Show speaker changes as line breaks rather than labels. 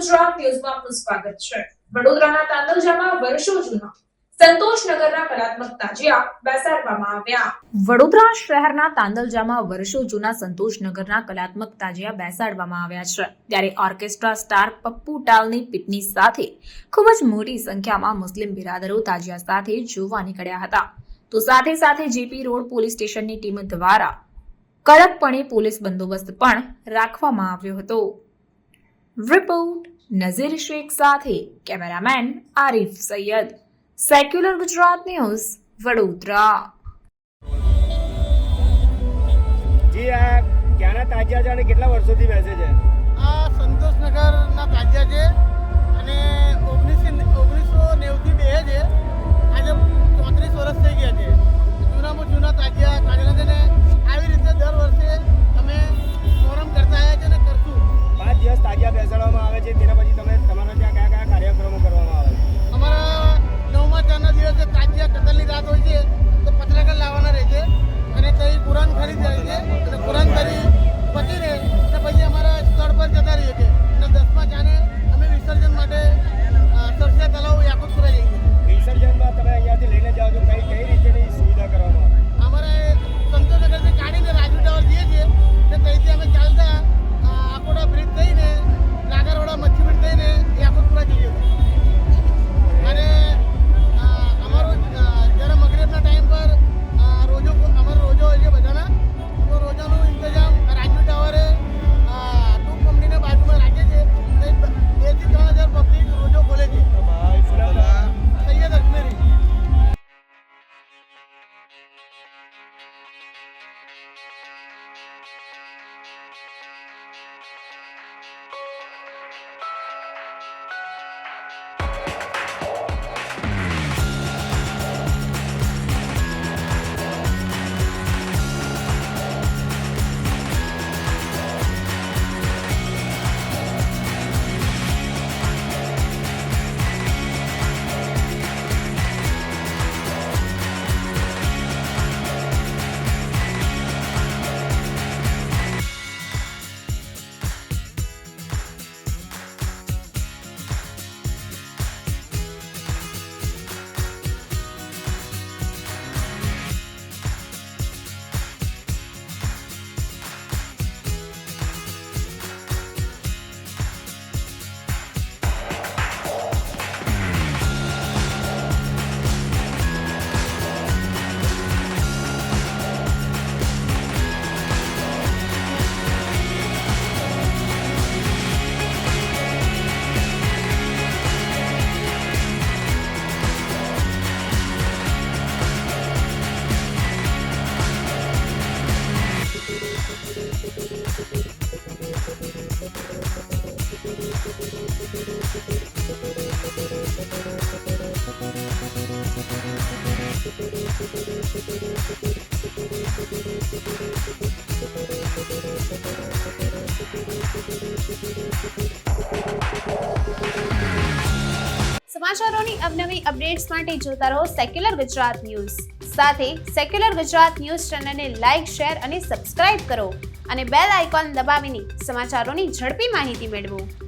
ગુજરાત ન્યૂઝમાં આપનું સ્વાગત છે। વડોદરાના તાંદલજામાં વર્ષો જૂના સંતોષનગરના કલાત્મક તાજિયા બેસાડવામાં આવ્યા। વડોદરા શહેરના તાંદલજામાં વર્ષો જૂના સંતોષનગરના કલાત્મક તાજિયા બેસાડવામાં આવ્યા છે। ત્યારે ઓર્કેસ્ટ્રા સ્ટાર પપ્પુ ટાલની પીટની સાથે ખૂબ જ મોટી સંખ્યામાં મુસ્લિમ બિરાદરો તાજિયા સાથે જોવા નીકળ્યા હતા। તો સાથે સાથે જીપી રોડ પોલીસ સ્ટેશનની ટીમ દ્વારા કડકપણે પોલીસ બંદોબસ્ત પણ રાખવામાં આવ્યો હતો। રિપોર્ટ નઝીર શેખ સાથે cameraman Arif Syed, secular Gujarat news, Vadodara.
જી આ ક્યાંના તાજિયા છે અને કેટલા વર્ષોથી બેસે છે?
આ સંતોષનગરના તાજિયા છે અને 1990થી બે છે। આજે 34 વર્ષ થઈ ગયા છે। જૂનામાં જૂના તાજિયા કાઢેલા છે ને આવી રીતે દર વર્ષે અમે પ્રોગ્રામ કરતા આવ્યા છે ને કરશું।
5 દિવસ તાજિયા બેસાડવામાં આવે છે, તેના પછી તમે તમારા ત્યાં કયા કયા કાર્યક્રમો કરવામાં આવે છે?
અમારા 9મા ચારના દિવસે તાજિયા કતલની રાત હોય છે તો પત્રકાર લાવવાના રહે છે અને ત્યાં કુરાન ખરીદ જાય છે અને કુરાન ખરી પતીને પછી અમારા સ્થળ પર જતા રહીએ છીએ અને 10મા ચાને અમે વિસર્જન માટે સરસિયા તલાવ યાકુતપુરા જઈએ છીએ।
વિસર્જનમાં તમે અહીંયાથી લઈને જાઓ છો, કઈ રીતેની સુવિધા કરવામાં આવે?
અમારે સંતોષનગરથી કાઢીને રાજુ ટાવર જઈએ છીએ અને ત્યાંથી અમે ચાલતા આકોડા બ્રિજ થઈને નાગરવાડા મચ્છી બ્રિજ થઈને યાકુતપુરા જઈએ છીએ અને અમારો જ્યારે મગરિબના ટાઈમ પર અમારો રોજો હોય છે બધાના, તો રોજાનો ઇંતજામ રાજુ ટાવરે ટૂંક કંપનીના બાજુમાં રાખે છે। 2 થી 3000 પબ્લિક રોજો ખોલે છે। સૈયદ અજમેરી।
સમાચારોની અવનવી અપડેટ્સ માટે જોતા રહો સેક્યુલર ગુજરાત ન્યૂઝ। સાથે સેક્યુલર ગુજરાત ન્યૂઝ ચેનલને લાઇક, શેર અને સબસ્ક્રાઇબ કરો અને બેલ આઇકોન દબાવીને સમાચારોની ઝડપી માહિતી મેળવો।